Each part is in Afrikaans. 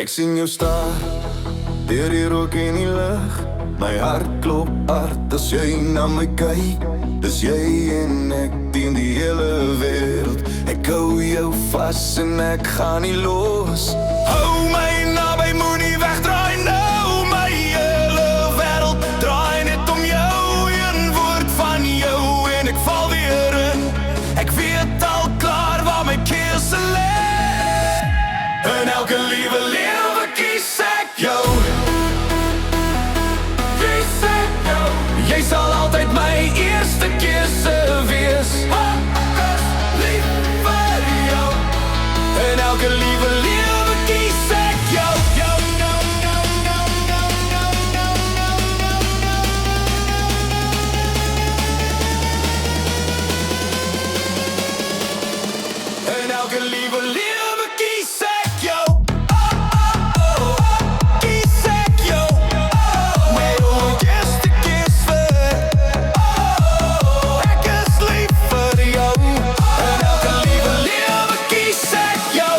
Ek sien jou staar deur die rook en die lig. My hart klop hard as jy na my kyk. Dis jy en ek teen die hele wêreld. Ek hou jou vas en ek gaan nie los. Hou my naby, moenie wegdraai nou. My hele wêreld draai net om jou. Een woord van jou en ek val weer in. Ek weet al klaar waar my keuse lê. In elke liewe lewe kies ek jou. Kies ek jou. Jy sal altyd my eerste keuse wees. Ek is lief vir jou. In elke liewe lewe kies ek jou. In elke liewe lewe kies ek jou. Kies ek jou. My eerste keuse. Ek is lief vir jou. In elke liewe lewe kies ek jou.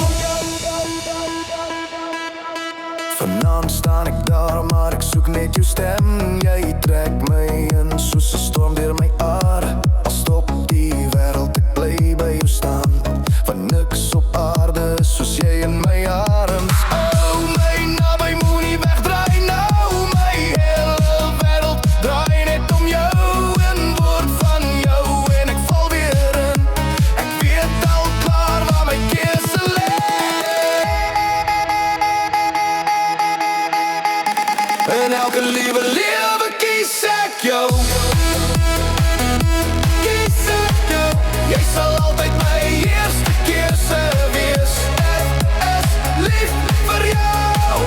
Vanaand staan ek daar, maar ek soek net jou stem. Jy trek my in soos 'n storm deur my are. Al stop die wêreld, ek bly by jou staan. Van niks op aarde soos jy in my arms. Oh, my naby, moenie wegdraai nou. My hele wêreld draai net om jou. Een woord van jou en ek val weer in. Ek weet al klaar waar my keuse lê. In elke liewe lewe kies ek jou. Kies ek jou. Jy sal altyd my eerste keuse wees. Ek is lief vir jou.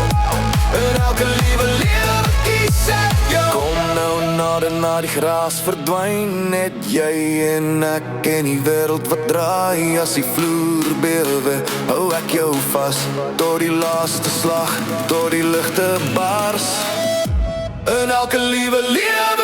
In elke liewe lewe kies ek jou. Kom nou nader, na die gras verdwyn. Net jy en ek en die wêreld wat draai. As die vloer bewe, hou ek jou vas. Tot die laaste slag, tot die ligte bars. In elke liewe lewe